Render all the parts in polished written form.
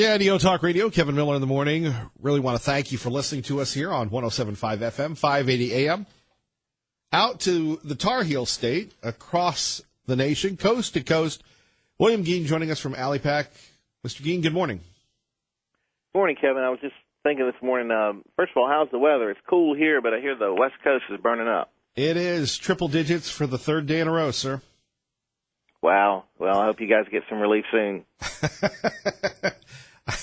Yeah, Neo Talk Radio, Kevin Miller in the morning. Really want to thank you for listening to us here on 107.5 FM, 580 AM. Out to the Tar Heel State, across the nation, coast to coast. William Geen joining us from AliPac. Mr. Geen, good morning. Good morning, Kevin. I was just thinking this morning, first of all, how's the weather? It's cool here, but I hear the West Coast is burning up. It is triple digits for the third day in a row, sir. Wow. Well, I hope you guys get some relief soon.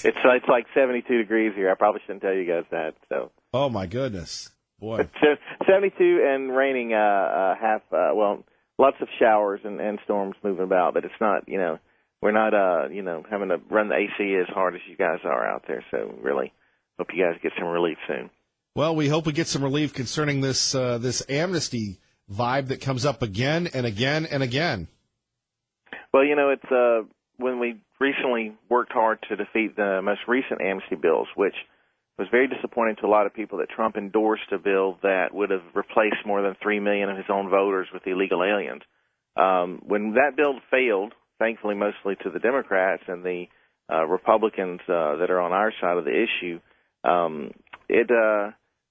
It's like 72 degrees here. I probably shouldn't tell you guys that. So. Oh, my goodness. Boy. It's 72 and raining lots of showers and storms moving about, but it's not, we're not, having to run the AC as hard as you guys are out there. So really hope you guys get some relief soon. Well, we hope we get some relief concerning this amnesty vibe that comes up again and again and again. Well, it's when we recently worked hard to defeat the most recent amnesty bills, which was very disappointing to a lot of people that Trump endorsed a bill that would have replaced more than 3 million of his own voters with illegal aliens. When that bill failed, thankfully mostly to the Democrats and the Republicans that are on our side of the issue, it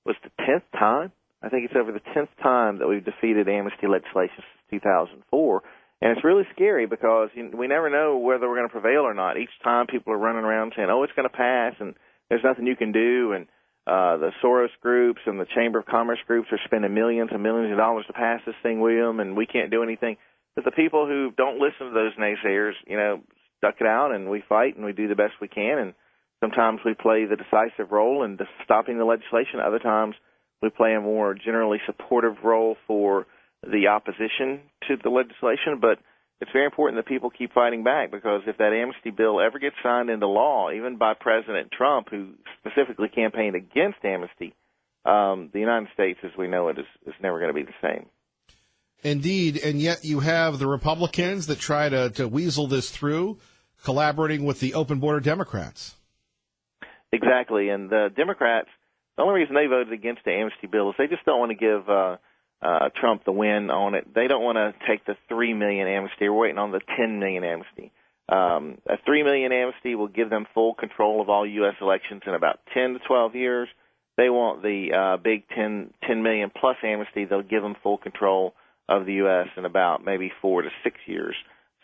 was the 10th time. I think it's over the 10th time that we've defeated amnesty legislation since 2004. And it's really scary because we never know whether we're going to prevail or not. Each time people are running around saying, oh, it's going to pass, and there's nothing you can do. And the Soros groups and the Chamber of Commerce groups are spending millions and millions of dollars to pass this thing, William, and we can't do anything. But the people who don't listen to those naysayers, stuck it out, and we fight, and we do the best we can. And sometimes we play the decisive role in stopping the legislation. Other times we play a more generally supportive role for the opposition to the legislation, but it's very important that people keep fighting back, because if that amnesty bill ever gets signed into law, even by President Trump, who specifically campaigned against amnesty, the United States, as we know it, is never going to be the same. Indeed, and yet you have the Republicans that try to weasel this through, collaborating with the open border Democrats. Exactly, and the Democrats, the only reason they voted against the amnesty bill is they just don't want to give Trump the win on it. They don't want to take the 3 million amnesty. We're waiting on the 10 million amnesty. A 3 million amnesty will give them full control of all U.S. elections in about 10 to 12 years. They want the big 10 million plus amnesty. They'll give them full control of the U.S. in about maybe 4 to 6 years.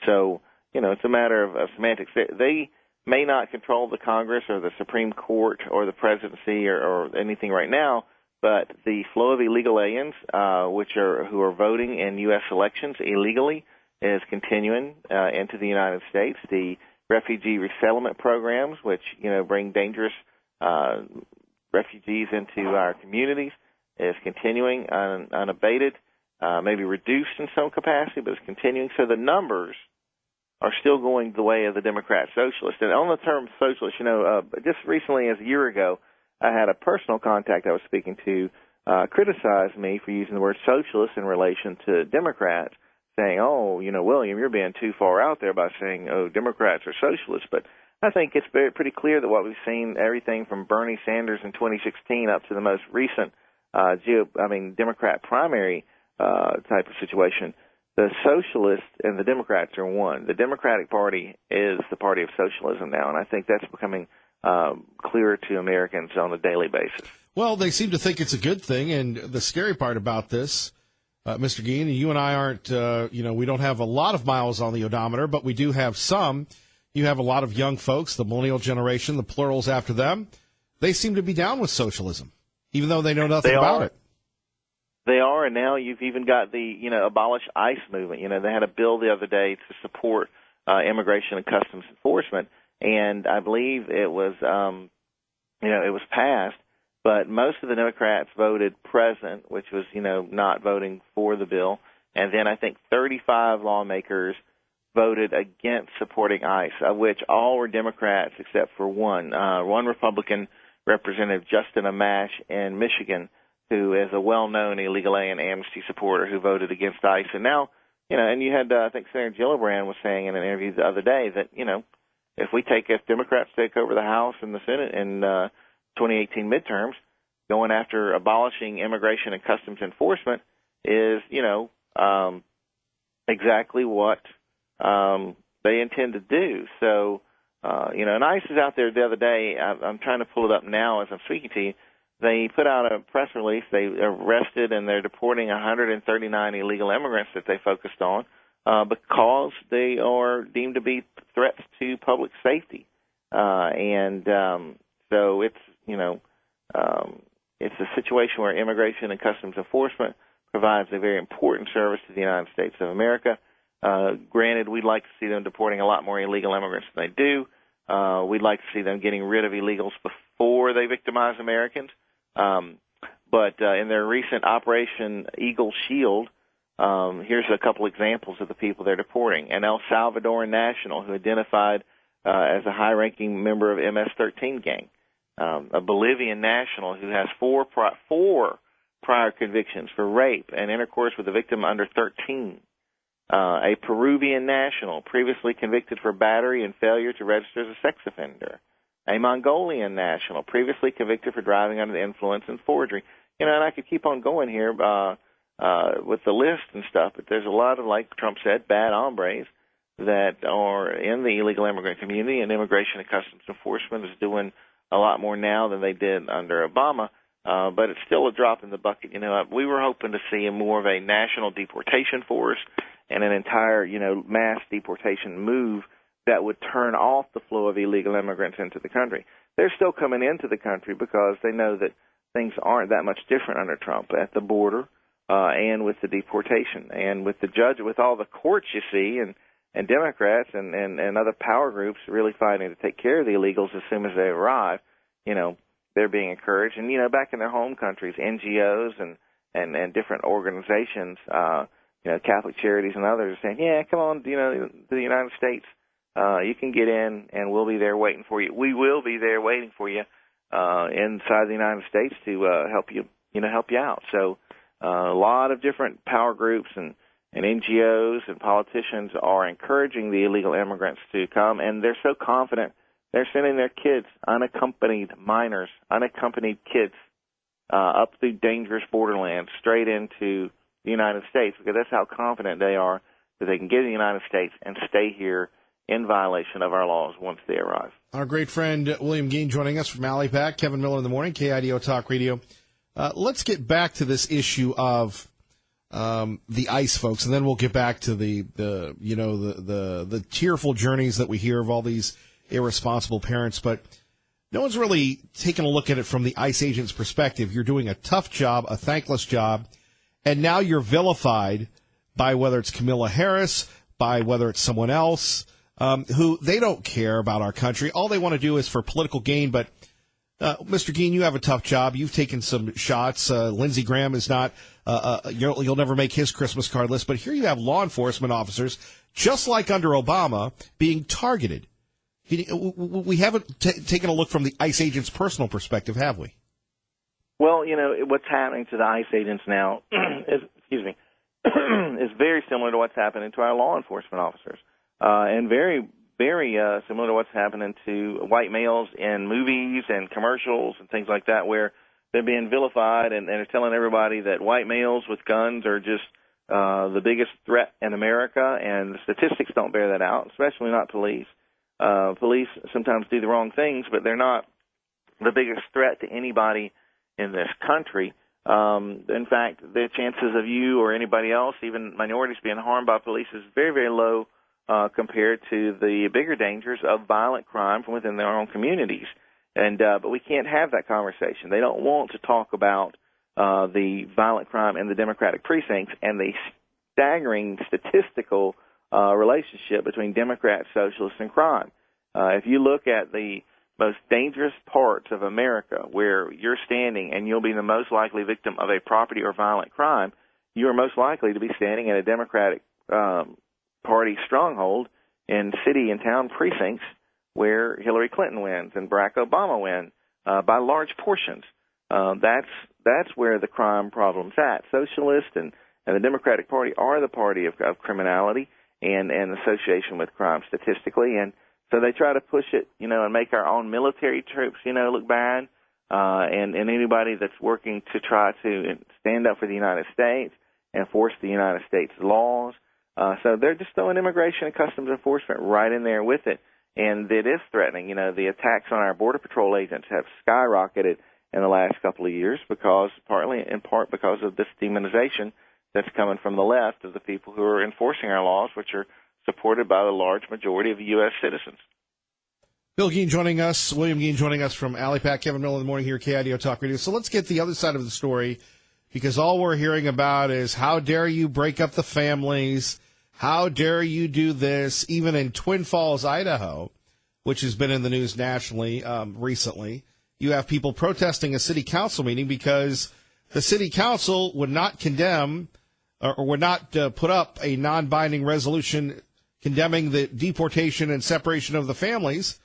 So, it's a matter of semantics. They may not control the Congress or the Supreme Court or the presidency or anything right now, but the flow of illegal aliens, who are voting in U.S. elections illegally, is continuing into the United States. The refugee resettlement programs, which bring dangerous refugees into our communities, is continuing unabated, maybe reduced in some capacity, but it's continuing. So the numbers are still going the way of the Democrat socialists. And on the term socialist, just recently, as a year ago, I had a personal contact I was speaking to criticize me for using the word socialist in relation to Democrats, saying, oh, William, you're being too far out there by saying, oh, Democrats are socialists. But I think it's pretty clear that what we've seen, everything from Bernie Sanders in 2016 up to the most recent Democrat primary type of situation, the socialists and the Democrats are one. The Democratic Party is the party of socialism now, and I think that's becoming clearer to Americans on a daily basis. Well, they seem to think it's a good thing, and the scary part about this, Mr. Geen, you and I aren't, we don't have a lot of miles on the odometer, but we do have some. You have a lot of young folks, the millennial generation, the plurals after them. They seem to be down with socialism, even though they know nothing about it. They are, and now you've even got the, abolish ICE movement. They had a bill the other day to support immigration and customs enforcement, and I believe it was, it was passed, but most of the Democrats voted present, which was, not voting for the bill, and then I think 35 lawmakers voted against supporting ICE, of which all were Democrats except for one Republican, Representative Justin Amash in Michigan, who is a well-known illegal alien amnesty supporter who voted against ICE. And now, and you had, I think Senator Gillibrand was saying in an interview the other day that, if Democrats take over the House and the Senate in 2018 midterms, going after abolishing immigration and customs enforcement is, exactly what they intend to do. So And ICE is out there the other day. I'm trying to pull it up now as I'm speaking to you. They put out a press release. They arrested and they're deporting 139 illegal immigrants that they focused on because they are deemed to be threats to public safety. So it's, it's a situation where Immigration and Customs Enforcement provides a very important service to the United States of America. Granted, we'd like to see them deporting a lot more illegal immigrants than they do. We'd like to see them getting rid of illegals before they victimize Americans. But in their recent Operation Eagle Shield, here's a couple examples of the people they're deporting. An El Salvadoran national who identified as a high-ranking member of MS-13 gang. A Bolivian national who has four prior convictions for rape and intercourse with a victim under 13. A Peruvian national previously convicted for battery and failure to register as a sex offender. A Mongolian national previously convicted for driving under the influence and forgery. And I could keep on going here with the list and stuff, but there's a lot of, like Trump said, bad hombres that are in the illegal immigrant community, and Immigration and Customs Enforcement is doing a lot more now than they did under Obama, but it's still a drop in the bucket. We were hoping to see more of a national deportation force and an entire, mass deportation move that would turn off the flow of illegal immigrants into the country. They're still coming into the country because they know that things aren't that much different under Trump at the border and with the deportation and with the judge, with all the courts you see and Democrats and other power groups really fighting to take care of the illegals as soon as they arrive. They're being encouraged. And, back in their home countries, NGOs and different organizations, Catholic Charities and others are saying, yeah, come on, to the United States. You can get in, and we'll be there waiting for you. We will be there waiting for you inside the United States to help you out. So a lot of different power groups and NGOs and politicians are encouraging the illegal immigrants to come, and they're so confident they're sending their kids, unaccompanied minors, unaccompanied kids, up through dangerous borderlands straight into the United States because that's how confident they are that they can get in the United States and stay here in violation of our laws once they arrive. Our great friend William Gein joining us from Alleypack. Kevin Miller in the morning, KIDO Talk Radio. Let's get back to this issue of the ICE folks, and then we'll get back to the tearful journeys that we hear of all these irresponsible parents. But no one's really taken a look at it from the ICE agent's perspective. You're doing a tough job, a thankless job, and now you're vilified by whether it's Kamala Harris, by whether it's someone else, who they don't care about our country. All they want to do is for political gain. But Mr. Gein, you have a tough job. You've taken some shots. Lindsey Graham is not, you'll never make his Christmas card list. But here you have law enforcement officers, just like under Obama, being targeted. We haven't taken a look from the ICE agent's personal perspective, have we? Well, what's happening to the ICE agents now is very similar to what's happening to our law enforcement officers, and very, very similar to what's happening to white males in movies and commercials and things like that, where they're being vilified and they're telling everybody that white males with guns are just the biggest threat in America, and the statistics don't bear that out, especially not police. Police sometimes do the wrong things, but they're not the biggest threat to anybody in this country. In fact, the chances of you or anybody else, even minorities, being harmed by police is very, very low compared to the bigger dangers of violent crime from within their own communities. But we can't have that conversation. They don't want to talk about the violent crime in the Democratic precincts and the staggering statistical relationship between Democrats, socialists, and crime. If you look at the most dangerous parts of America where you're standing and you'll be the most likely victim of a property or violent crime, you are most likely to be standing at a Democratic Party stronghold in city and town precincts where Hillary Clinton wins and Barack Obama win by large portions. That's where the crime problem's at. Socialists and the Democratic Party are the party of criminality and association with crime statistically, and so they try to push it, and make our own military troops, look bad, and anybody that's working to try to stand up for the United States, enforce the United States laws. So they're just throwing Immigration and Customs Enforcement right in there with it. and it is threatening. You know, the attacks on our Border Patrol agents have skyrocketed in the last couple of years in part because of this demonization that's coming from the left of the people who are enforcing our laws, which are supported by the large majority of U.S. citizens. Bill Gein joining us, William Gein joining us from Alley-Pack, Kevin Miller in the morning here at KIDO Talk Radio. So let's get the other side of the story, because all we're hearing about is how dare you break up the families, how dare you do this, even in Twin Falls, Idaho, which has been in the news nationally recently. You have people protesting a city council meeting because the city council would not condemn or would not put up a non-binding resolution condemning the deportation and separation of the families.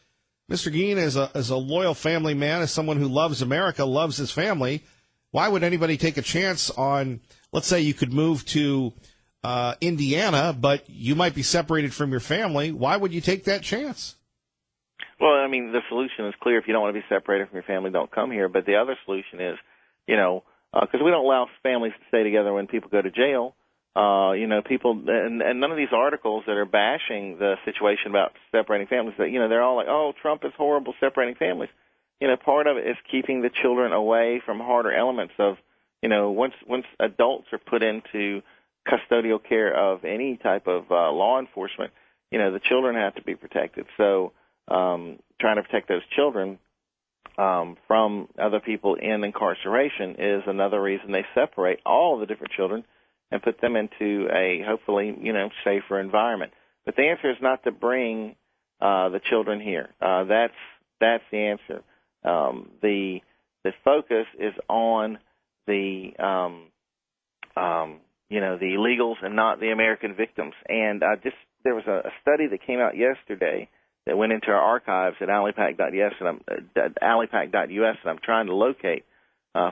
Mr. Gein, as a loyal family man, as someone who loves America, loves his family, why would anybody take a chance on, let's say you could move to Indiana, but you might be separated from your family. Why would you take that chance? Well, I mean, the solution is clear. If you don't want to be separated from your family, don't come here. But the other solution is, because we don't allow families to stay together when people go to jail. People, and none of these articles that are bashing the situation about separating families, that, they're all like, oh, Trump is horrible separating families. Part of it is keeping the children away from harder elements of, once adults are put into custodial care of any type of law enforcement, the children have to be protected. So trying to protect those children from other people in incarceration is another reason they separate all the different children and put them into a hopefully, safer environment. But the answer is not to bring the children here. That's the answer. The focus is on the the illegals and not the American victims. And there was a study that came out yesterday that went into our archives at alleypack.us, and I'm trying to locate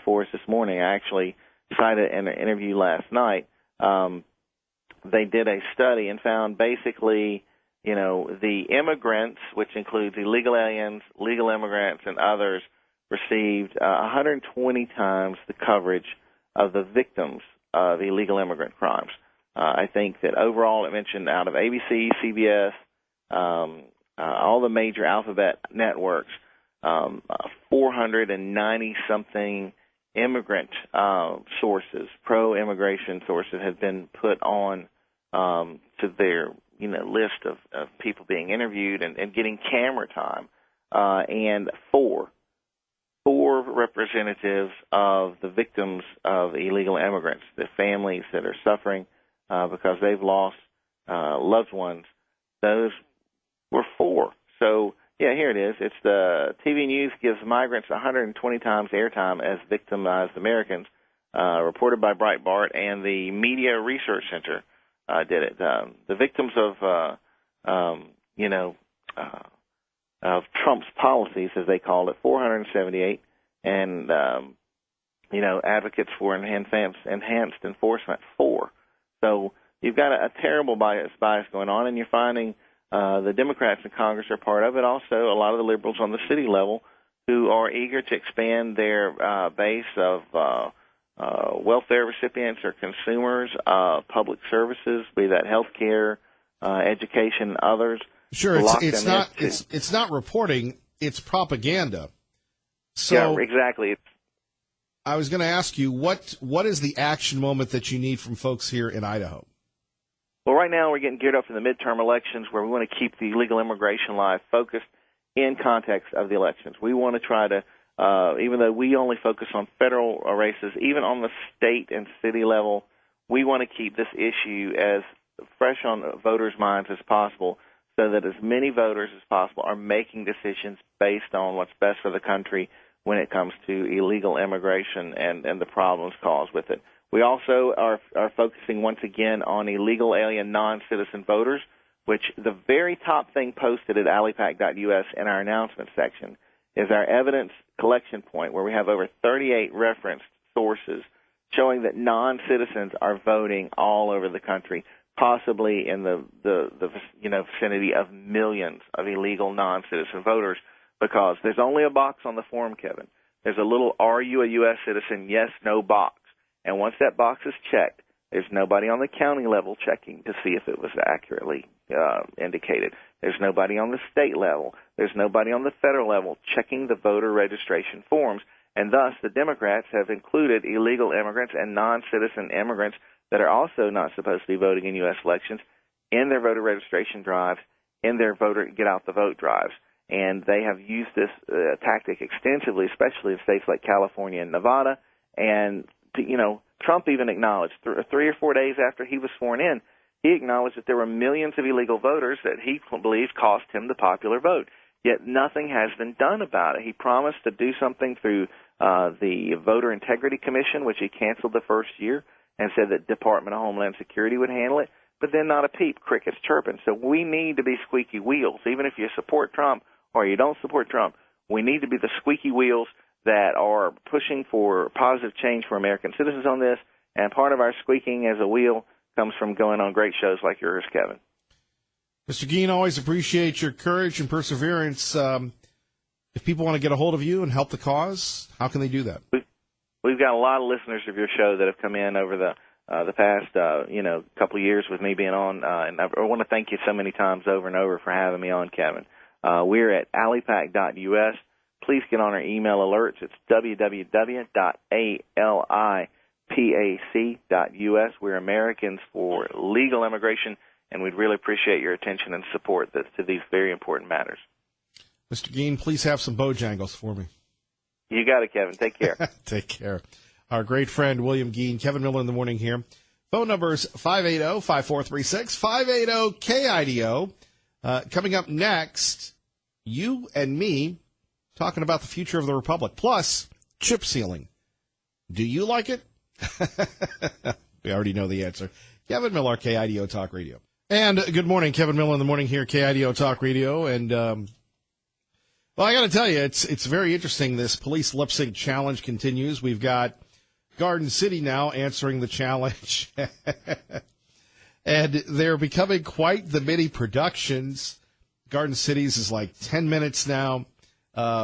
for us this morning. I actually cited in an interview last night. They did a study and found basically, the immigrants, which includes illegal aliens, legal immigrants, and others, received 120 times the coverage of the victims of illegal immigrant crimes. I think that overall it mentioned out of ABC, CBS, all the major alphabet networks, 490-something immigrant sources, pro-immigration sources, have been put on to their list of people being interviewed and getting camera time, and four representatives of the victims of illegal immigrants, the families that are suffering because they've lost loved ones. Those were four. So, yeah, here it is. It's the TV News gives migrants 120 times airtime as victimized Americans, reported by Breitbart, and the Media Research Center did it. The victims of Trump's policies, as they called it, 478, and advocates for enhanced enforcement, 4. So you've got a terrible bias going on, and you're finding the Democrats in Congress are part of it. Also, a lot of the liberals on the city level who are eager to expand their base of welfare recipients or consumers, public services, be that health care, education, and others. Sure, it's not reporting, it's propaganda. So yeah, exactly. I was going to ask you, what is the action moment that you need from folks here in Idaho? Well, right now we're getting geared up for the midterm elections, where we want to keep the illegal immigration lie focused in context of the elections. We want to try to, even though we only focus on federal races, even on the state and city level, we want to keep this issue as fresh on voters' minds as possible, so that as many voters as possible are making decisions based on what's best for the country when it comes to illegal immigration and the problems caused with it. We also are focusing once again on illegal alien non-citizen voters, which the very top thing posted at alleypack.us in our announcement section is our evidence collection point, where we have over 38 referenced sources showing that non-citizens are voting all over the country, possibly in the vicinity of millions of illegal non-citizen voters, because there's only a box on the form, Kevin. There's a little "Are you a U.S. citizen? Yes, no" box. And once that box is checked, There's nobody on the county level checking to see if it was accurately indicated. There's nobody on the state level. There's nobody on the federal level checking the voter registration forms. And thus, the Democrats have included illegal immigrants and non-citizen immigrants that are also not supposed to be voting in U.S. elections in their voter registration drives, in their voter get-out-the-vote drives. And they have used this tactic extensively, especially in states like California and Nevada. And, Trump even acknowledged 3 or 4 days after he was sworn in, he acknowledged that there were millions of illegal voters that he believes cost him the popular vote. Yet nothing has been done about it. He promised to do something through the Voter Integrity Commission, which he canceled the first year, and said that Department of Homeland Security would handle it. But then not a peep, crickets chirping. So we need to be squeaky wheels. Even if you support Trump or you don't support Trump, we need to be the squeaky wheels that are pushing for positive change for American citizens on this. And part of our squeaking as a wheel comes from going on great shows like yours, Kevin. Mr. Geen, always appreciate your courage and perseverance. If people want to get a hold of you and help the cause, how can they do that? We've got a lot of listeners of your show that have come in over the past couple of years with me being on, and I want to thank you so many times over and over for having me on, Kevin. We're at alipac.us. Please get on our email alerts. It's www.alipac.us. We're Americans for Legal Immigration, and we'd really appreciate your attention and support to these very important matters. Mr. Geen, please have some Bojangles for me. You got it, Kevin. Take care. Take care. Our great friend, William Geen, Kevin Miller in the morning here. Phone numbers 580-5436, 580-KIDO. Coming up next, you and me talking about the future of the Republic, plus chip sealing. Do you like it? We already know the answer. Kevin Miller, KIDO Talk Radio. And good morning, Kevin Miller in the morning here, KIDO Talk Radio. And, well, I got to tell you, it's very interesting. This police lip sync challenge continues. We've got Garden City now answering the challenge. And they're becoming quite the mini productions. Garden City's is like 10 minutes now.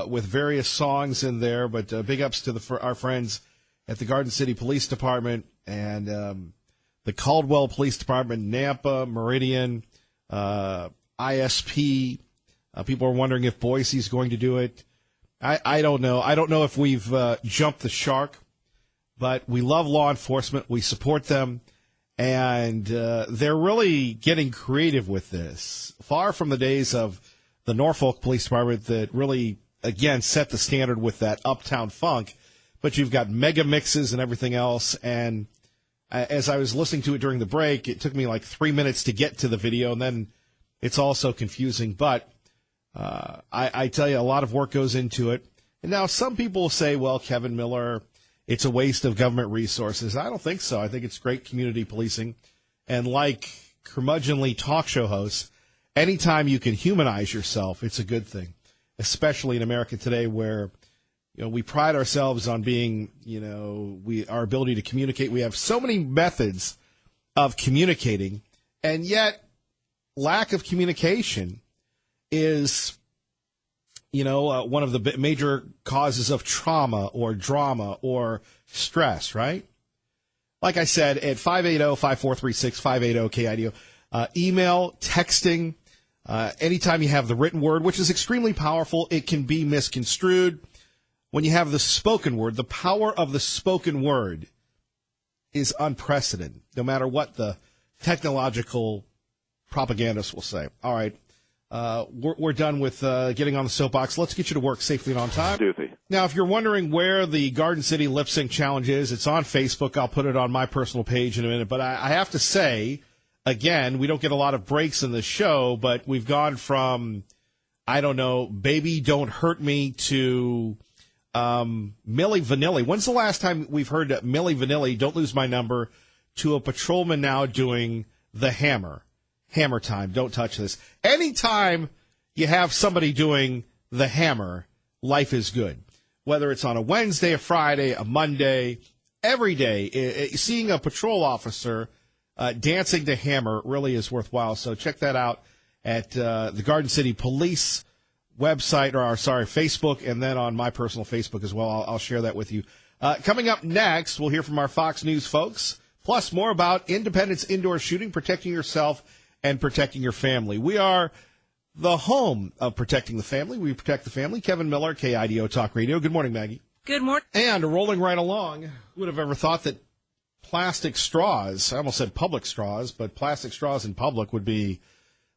With various songs in there, but big ups to our friends at the Garden City Police Department and the Caldwell Police Department, Nampa, Meridian, ISP. People are wondering if Boise's going to do it. I don't know. I don't know if we've jumped the shark, but we love law enforcement. We support them, and they're really getting creative with this. Far from the days of the Norfolk Police Department that really, again, set the standard with that Uptown Funk. But you've got mega mixes and everything else. And as I was listening to it during the break, it took me like 3 minutes to get to the video, and then it's also confusing. But I tell you, a lot of work goes into it. And now some people say, well, Kevin Miller, it's a waste of government resources. I don't think so. I think it's great community policing. And like curmudgeonly talk show hosts, anytime you can humanize yourself, it's a good thing, especially in America today where, we pride ourselves on being, our ability to communicate. We have so many methods of communicating, and yet lack of communication is, one of the major causes of trauma or drama or stress, right? Like I said, at 580-5436, 580-KIDO, email, texting, anytime you have the written word, which is extremely powerful, it can be misconstrued. When you have the spoken word, the power of the spoken word is unprecedented, no matter what the technological propagandists will say. All right, we're done with getting on the soapbox. Let's get you to work safely and on time. Now, if you're wondering where the Garden City Lip Sync Challenge is, it's on Facebook. I'll put it on my personal page in a minute. But I have to say, again, we don't get a lot of breaks in the show, but we've gone from, Baby Don't Hurt Me to Milli Vanilli. When's the last time we've heard Milli Vanilli, Don't Lose My Number, to a patrolman now doing the Hammer Time, Don't Touch This. Anytime you have somebody doing the Hammer, life is good. Whether it's on a Wednesday, a Friday, a Monday, every day, seeing a patrol officer dancing to Hammer really is worthwhile. So check that out at the Garden City Police website, Facebook, and then on my personal Facebook as well. I'll share that with you. Coming up next, we'll hear from our Fox News folks. Plus, more about Independence Indoor Shooting, protecting yourself and protecting your family. We are the home of protecting the family. We protect the family. Kevin Miller, KIDO Talk Radio. Good morning, Maggie. Good morning. And rolling right along, who would have ever thought that plastic straws, I almost said public straws, but plastic straws in public would be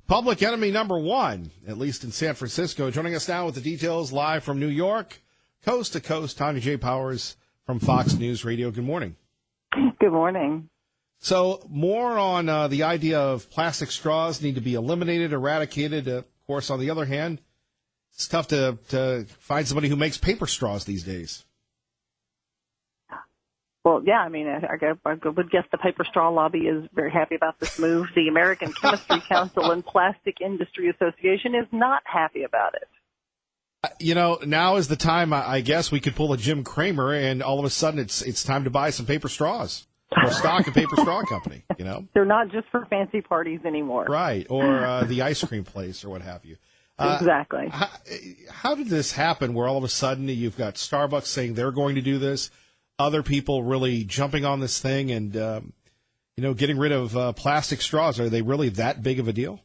public enemy number one, at least in San Francisco. Joining us now with the details live from New York, coast to coast, Tanya J. Powers from Fox News Radio. Good morning. Good morning. So more on the idea of plastic straws need to be eliminated, eradicated. Of course, on the other hand, it's tough to find somebody who makes paper straws these days. Well, yeah, I mean, I would guess the paper straw lobby is very happy about this move. The American Chemistry Council and Plastic Industry Association is not happy about it. You know, now is the time, I guess, we could pull a Jim Cramer, and all of a sudden it's time to buy some paper straws or stock a paper straw company, you know? They're not just for fancy parties anymore. Right, or the ice cream place or what have you. Exactly. How did this happen where all of a sudden you've got Starbucks saying they're going to do this, other people really jumping on this thing and, getting rid of plastic straws? Are they really that big of a deal?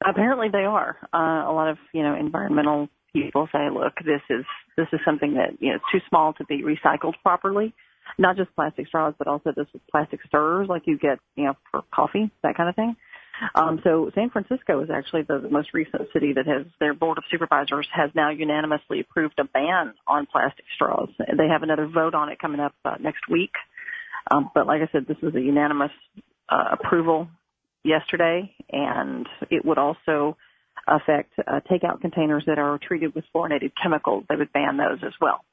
Apparently they are. A lot of, environmental people say, look, this is something that, it's too small to be recycled properly. Not just plastic straws, but also this plastic stirrers like you get, for coffee, that kind of thing. So San Francisco is actually the most recent city that has their board of supervisors has now unanimously approved a ban on plastic straws. They have another vote on it coming up next week. But like I said, this was a unanimous approval yesterday, and it would also affect takeout containers that are treated with fluorinated chemicals. They would ban those as well.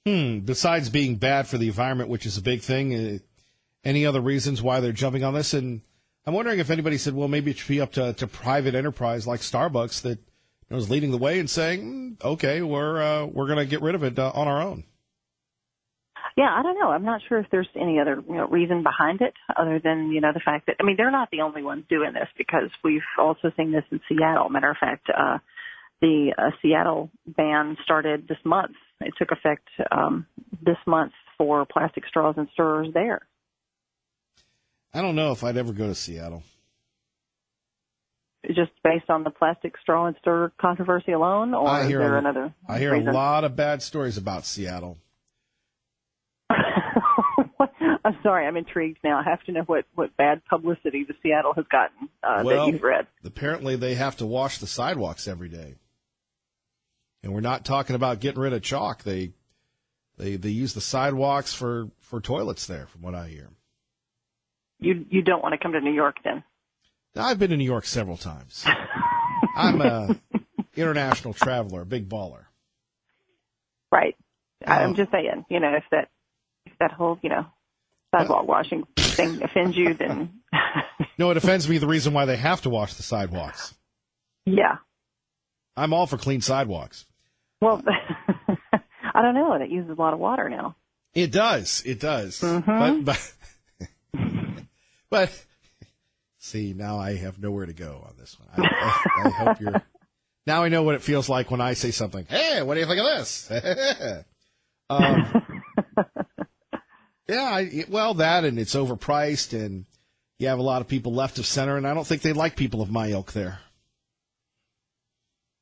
Besides being bad for the environment, which is a big thing, any other reasons why they're jumping on this? And I'm wondering if anybody said, well, maybe it should be up to private enterprise like Starbucks that is leading the way and saying, okay, we're going to get rid of it on our own. Yeah, I don't know. I'm not sure if there's any other reason behind it other than, the fact that, they're not the only ones doing this because we've also seen this in Seattle. Matter of fact, the Seattle ban started this month. It took effect this month for plastic straws and stirrers there. I don't know if I'd ever go to Seattle. Just based on the plastic straw and stir controversy alone, or is there another I hear reason? A lot of bad stories about Seattle. I'm sorry, I'm intrigued now. I have to know what bad publicity the Seattle has gotten that you've read. Apparently they have to wash the sidewalks every day. And we're not talking about getting rid of chalk. They use the sidewalks for toilets there, from what I hear. You don't want to come to New York then? I've been to New York several times. I'm a international traveler, a big baller. Right. I'm just saying, if that whole, sidewalk washing thing offends you, then... No, it offends me the reason why they have to wash the sidewalks. Yeah. I'm all for clean sidewalks. Well, I don't know. It uses a lot of water now. It does. It does. Mm-hmm. But see, now I have nowhere to go on this one. I hope you're. Now I know what it feels like when I say something. Hey, what do you think of this? That and it's overpriced, and you have a lot of people left of center, and I don't think they like people of my ilk there.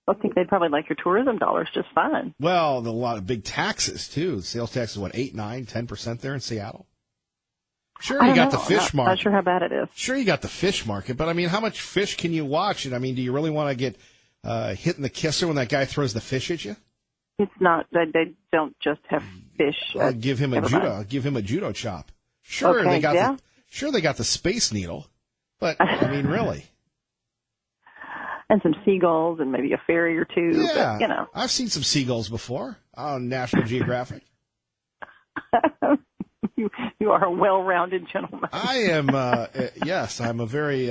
I think they'd probably like your tourism dollars just fine. Well, a lot of big taxes, too. Sales tax is, 8, 9, 10% there in Seattle? Sure, you got the fish market. Not sure how bad it is. Sure, you got the fish market, but, how much fish can you watch? And, do you really want to get hit in the kisser when that guy throws the fish at you? It's not. They don't just have fish. I'll give him a judo chop. Sure, okay, they got the Space Needle, but, really. And some seagulls and maybe a fairy or two. Yeah, but, I've seen some seagulls before on National Geographic. You are a well-rounded gentleman. I am, yes, I'm a very,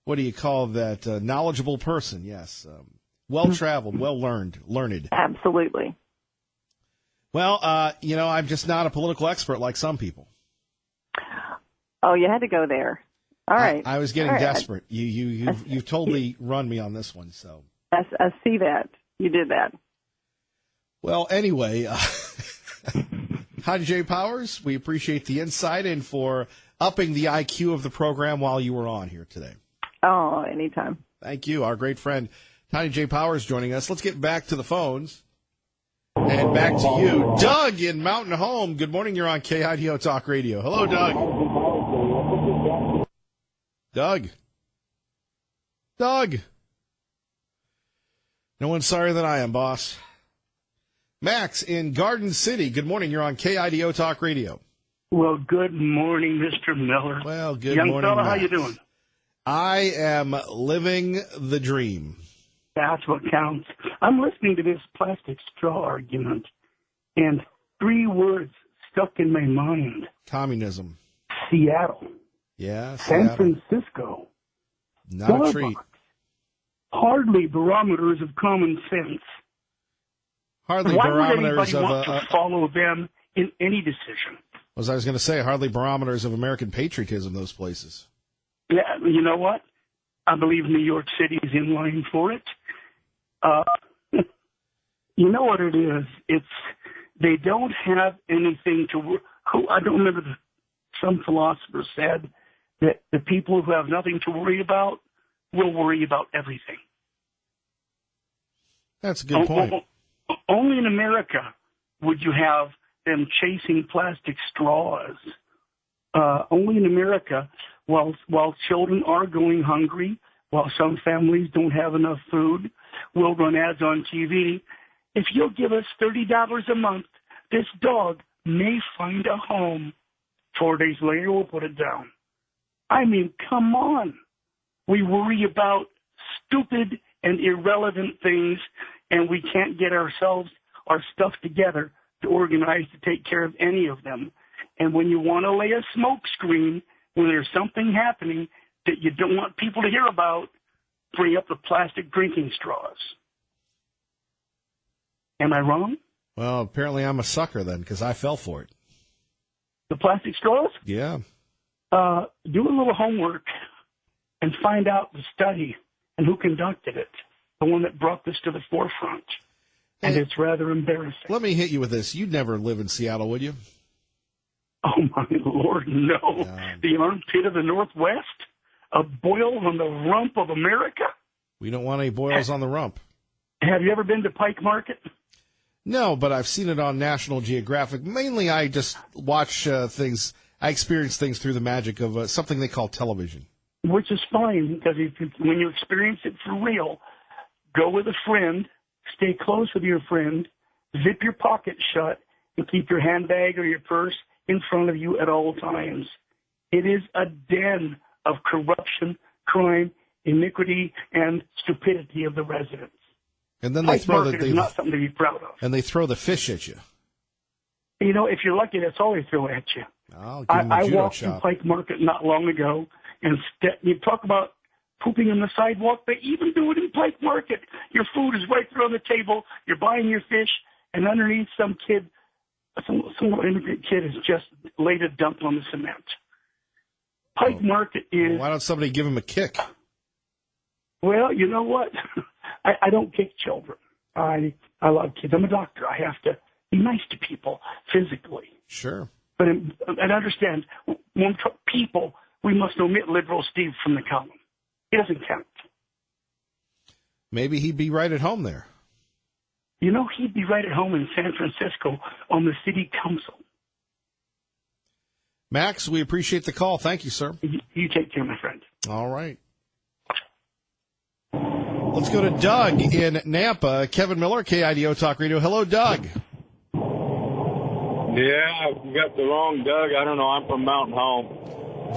what do you call that, knowledgeable person, yes. Well-traveled, learned. Absolutely. Well, I'm just not a political expert like some people. Oh, you had to go there. All right. I was getting desperate. You've totally run me on this one. So I see that. You did that. Well, anyway, Hi, Jay Powers. We appreciate the insight and for upping the IQ of the program while you were on here today. Oh, anytime. Thank you. Our great friend, Tiny J. Powers, joining us. Let's get back to the phones. And back to you. Doug in Mountain Home. Good morning. You're on KIDO Talk Radio. Hello, Doug. Doug. Doug. No one's sorrier than I am, boss. Max in Garden City. Good morning. You're on KIDO Talk Radio. Well, good morning, Mr. Miller. Well, good Young morning, fella, Max. how you doing? I am living the dream. That's what counts. I'm listening to this plastic straw argument, and 3 words stuck in my mind. Communism. Seattle. Yeah, San Seattle. Francisco. Not a Starbucks. treat. Hardly barometers of common sense. Hardly Why would barometers anybody of want to follow them in any decision? as I was going to say, hardly barometers of American patriotism, those places. Yeah, you know what? I believe New York City is in line for it. You know what it is? It's they don't have anything to. I don't remember. Some philosopher said that the people who have nothing to worry about will worry about everything. That's a good point. Only in America would you have them chasing plastic straws. Only in America, while children are going hungry, while some families don't have enough food, we'll run ads on TV. If you'll give us $30 a month, this dog may find a home. 4 days later, we'll put it down. I mean, come on. We worry about stupid and irrelevant things, and we can't get our stuff together to organize to take care of any of them. And when you want to lay a smoke screen, when there's something happening that you don't want people to hear about, bring up the plastic drinking straws. Am I wrong? Well, apparently I'm a sucker then, because I fell for it. The plastic straws? Yeah. Do a little homework and find out the study and who conducted it, the one that brought this to the forefront. And Hey, it's rather embarrassing. let me hit you with this. You'd never live in Seattle, would you? Oh, my Lord, no. The armpit of the Northwest? A boil on the rump of America? We don't want any boils on the rump. Have you ever been to Pike Market? No, but I've seen it on National Geographic. Mainly I just watch things. I experience things through the magic of something they call television. Which is fine, because when you experience it for real, go with a friend, stay close with your friend, zip your pocket shut, and keep your handbag or your purse in front of you at all times. It is a den of corruption, crime, iniquity, and stupidity of the residents. And then they Pike throw Market is not something to be proud of. and they throw the fish at you. You know, if you're lucky, that's all they throw at you. I'll give them a I judo walked in chop. Pike Market not long ago, and you talk about pooping on the sidewalk. They even do it in Pike Market. Your food is right there on the table. You're buying your fish, and underneath some immigrant kid has just laid a dump on the cement. Pike Market is, Why don't somebody give him a kick? well, you know what? I don't kick children. I love kids. I'm a doctor. I have to be nice to people physically. Sure. But and understand, when people, we must omit liberal Steve from the column. He doesn't count. Maybe he'd be right at home there. You know, he'd be right at home in San Francisco on the city council. Max, we appreciate the call. Thank you, sir. You take care, my friend. All right. Let's go to Doug in Nampa. Kevin Miller, KIDO Talk Radio. Hello, Doug. Yeah, you got the wrong Doug. I don't know. I'm from Mountain Home.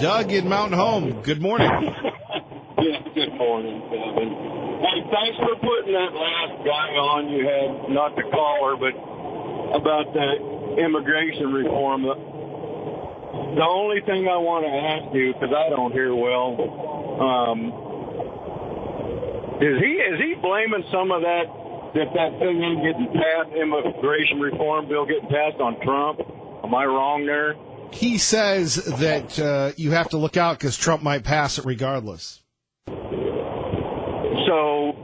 Doug in Mountain Home. Good morning. Yeah, good morning, Kevin. Hey, thanks for putting that last guy on. You had, not the caller, but about the immigration reform. The only thing I want to ask you, because I don't hear well, is he blaming some of that thing ain't getting passed, immigration reform bill getting passed on Trump? Am I wrong there? He says that you have to look out because Trump might pass it regardless. So,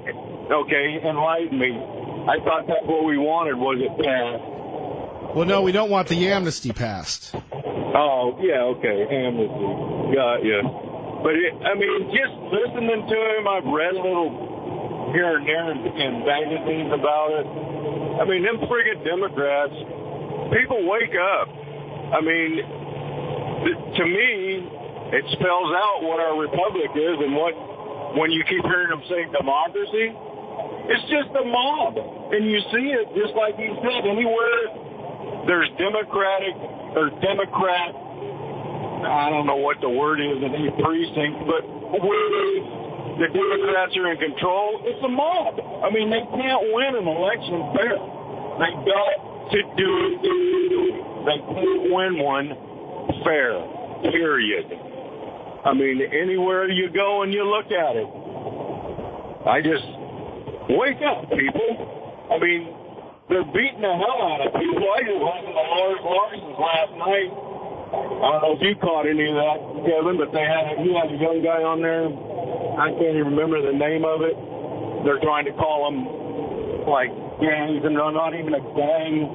okay, enlighten me. I thought that's what we wanted, was it passed? Well, no, we don't want the amnesty passed. Oh, yeah, okay, amnesty. Got you. But, just listening to him, I've read a little here and there in magazines about it. Them friggin' Democrats, people wake up. To me, it spells out what our republic is and when you keep hearing them say democracy, it's just a mob. And you see it, just like he said, anywhere there's Democrat, I don't know what the word is in any precinct, but where the Democrats are in control, it's a mob. They can't win an election fair. They got to do it. They can't win one fair, period. Anywhere you go and you look at it, I just wake up, people. They're beating the hell out of people. I just listened to Larson's last night. I don't know if you caught any of that, Kevin, but he had a young guy on there. I can't even remember the name of it. They're trying to call them like gangs, and they're not even a gang.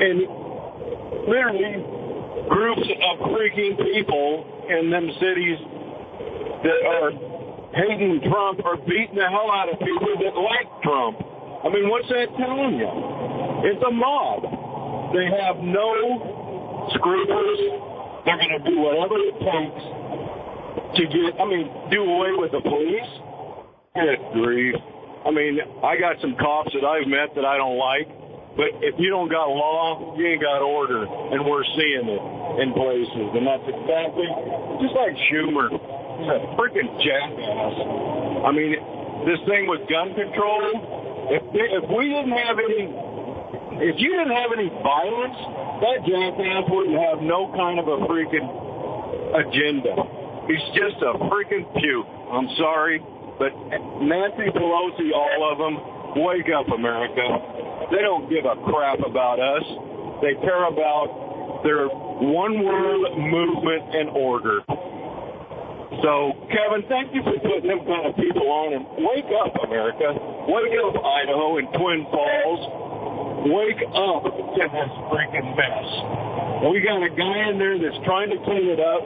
And literally, groups of freaking people in them cities that are hating Trump are beating the hell out of people that like Trump. What's that telling you? It's a mob. They have no scruples. They're going to do whatever it takes to do away with the police. Good grief. I got some cops that I've met that I don't like, but if you don't got law, you ain't got order, and we're seeing it in places, and that's exactly, just like Schumer. He's a freaking jackass. This thing with gun control, if you didn't have any violence, that jackass wouldn't have no kind of a freaking agenda. He's just a freaking puke. I'm sorry, but Nancy Pelosi, all of them, wake up, America. They don't give a crap about us. They care about their one-world movement and order. So, Kevin, thank you for putting them kind of people on. And wake up, America. Wake up, Idaho and Twin Falls. Wake up to this freaking mess. We got a guy in there that's trying to clean it up.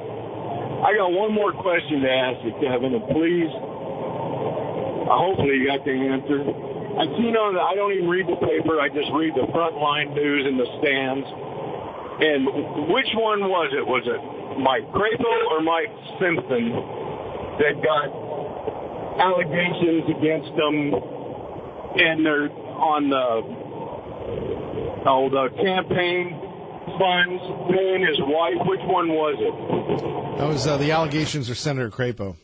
I got one more question to ask you, Kevin, and please, hopefully you got the answer. I don't even read the paper. I just read the frontline news in the stands. And which one was it? Was it Mike Crapo or Mike Simpson that got allegations against them and they're on the campaign funds paying his wife? Which one was it? That was the allegations are Senator Crapo.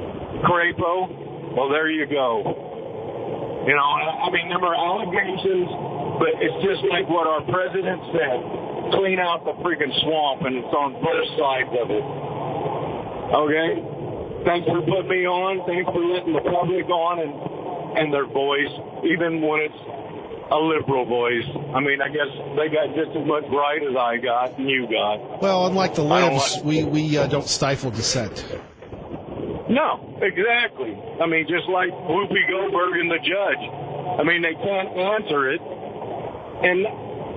Crapo? Well, there you go. There are allegations, but it's just like what our president said. Clean out the freaking swamp, and it's on both sides of it. Okay? Thanks for putting me on. Thanks for letting the public on and their voice, even when it's a liberal voice. I guess they got just as much right as I got and you got. Well, unlike the libs, we don't stifle dissent. No, exactly. Just like Whoopi Goldberg and the judge. They can't answer it. And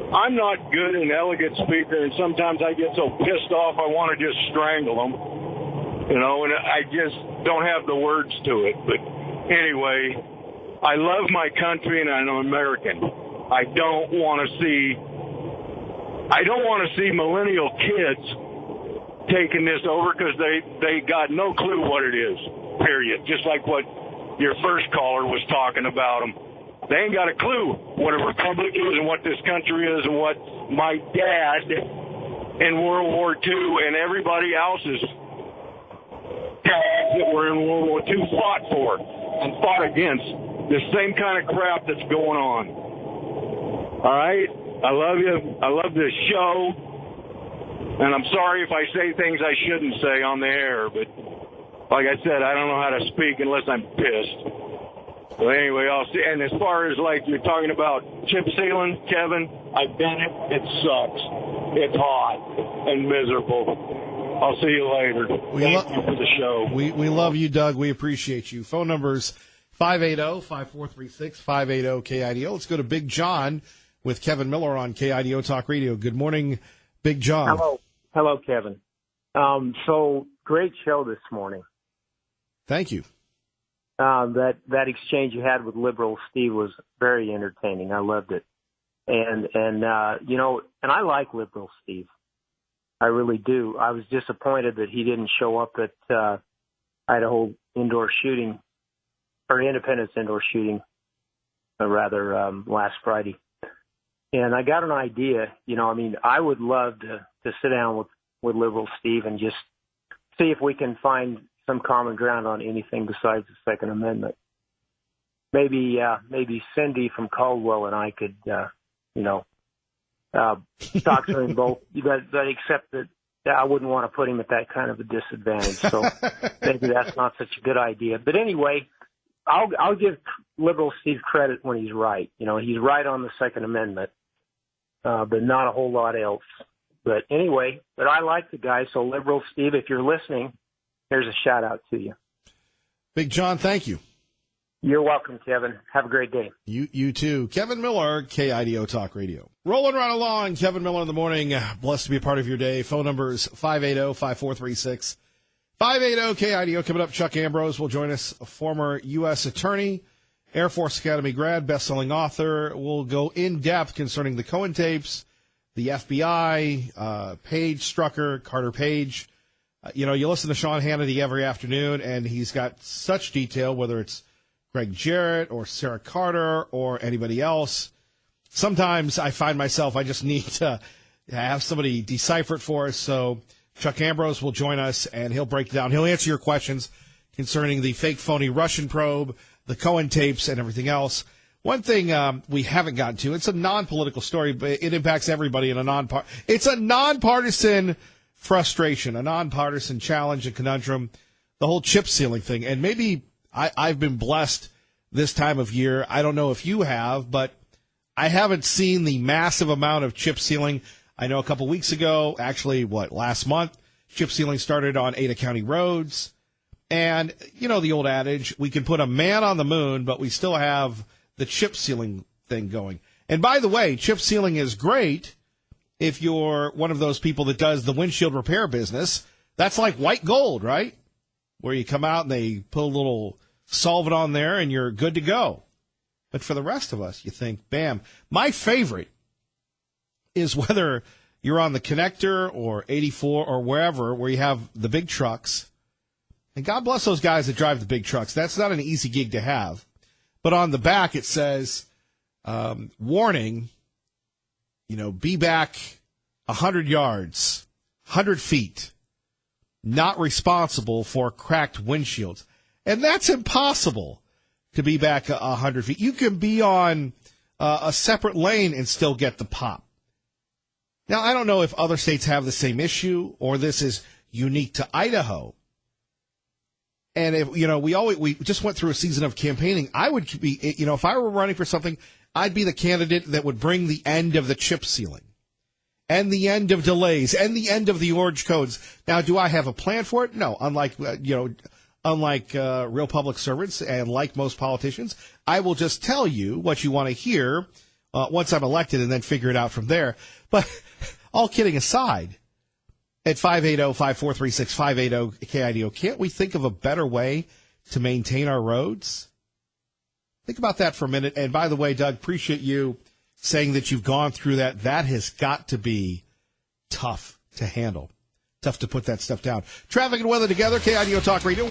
I'm not good and elegant speaker, and sometimes I get so pissed off I want to just strangle them, and I just don't have the words to it. But anyway, I love my country and I'm American. I don't want to see millennial kids taking this over because they got no clue what it is, period. Just like what your first caller was talking about them. They ain't got a clue what a republic is and what this country is and what my dad in World War II and everybody else's dads that were in World War II fought for and fought against the same kind of crap that's going on. All right? I love you. I love this show. And I'm sorry if I say things I shouldn't say on the air, but like I said, I don't know how to speak unless I'm pissed. Well, anyway, I'll see. And as far as like you're talking about chip sealing, Kevin, I've done it. It sucks. It's hot and miserable. I'll see you later. Thank you for the show. We love you, Doug. We appreciate you. Phone numbers 580-5436, 580-KIDO. Let's go to Big John with Kevin Miller on KIDO Talk Radio. Good morning, Big John. Hello, Kevin. So great show this morning. Thank you. That exchange you had with Liberal Steve was very entertaining. I loved it. And I like Liberal Steve. I really do. I was disappointed that he didn't show up at Idaho indoor shooting, or Independence indoor shooting, last Friday. And I got an idea. I would love to sit down with Liberal Steve and just see if we can find some common ground on anything besides the Second Amendment. Maybe Cindy from Caldwell and I could, talk to him both, but except that I wouldn't want to put him at that kind of a disadvantage. So maybe that's not such a good idea. But anyway, I'll give Liberal Steve credit when he's right. He's right on the Second Amendment, but not a whole lot else. But anyway, I like the guy. So Liberal Steve, if you're listening, here's a shout out to you. Big John, thank you. You're welcome, Kevin. Have a great day. You too. Kevin Miller, KIDO Talk Radio. Rolling right along, Kevin Miller in the morning. Blessed to be a part of your day. Phone numbers 580-5436. 580-KIDO. Coming up, Chuck Ambrose will join us, a former U.S. attorney, Air Force Academy grad, best-selling author. We'll go in-depth concerning the Cohen tapes, the FBI, Page Strucker, Carter Page. You listen to Sean Hannity every afternoon, and he's got such detail, whether it's Greg Jarrett or Sarah Carter or anybody else. Sometimes I find myself, I just need to have somebody decipher it for us. So Chuck Ambrose will join us, and he'll break it down. He'll answer your questions concerning the fake, phony Russian probe, the Cohen tapes, and everything else. One thing we haven't gotten to, it's a non-political story, but it impacts everybody in it's a nonpartisan frustration, a nonpartisan challenge and conundrum, the whole chip sealing thing. And maybe I've been blessed this time of year. I don't know if you have, but I haven't seen the massive amount of chip sealing. I know a couple weeks ago, actually, last month, chip sealing started on Ada County roads. And, the old adage, we can put a man on the moon, but we still have the chip sealing thing going. And by the way, chip sealing is great if you're one of those people that does the windshield repair business. That's like white gold, right? Where you come out and they put a little solvent on there and you're good to go. But for the rest of us, you think, bam. My favorite is whether you're on the connector or 84 or wherever, where you have the big trucks. And God bless those guys that drive the big trucks. That's not an easy gig to have. But on the back it says, warning, be back 100 yards, 100 feet, not responsible for cracked windshields. And that's impossible to be back 100 feet. You can be on a separate lane and still get the pop. Now, I don't know if other states have the same issue or this is unique to Idaho. And if, we just went through a season of campaigning. I would be, if I were running for something, I'd be the candidate that would bring the end of the chip sealing and the end of delays and the end of the orange codes. Now, do I have a plan for it? No. Unlike real public servants and like most politicians, I will just tell you what you want to hear once I'm elected and then figure it out from there. But all kidding aside, at 580-5436, 580-KIDO, can't we think of a better way to maintain our roads? Think about that for a minute. And by the way, Doug, appreciate you saying that you've gone through that. That has got to be tough to handle. Tough to put that stuff down. Traffic and weather together, KIDO Talk Radio.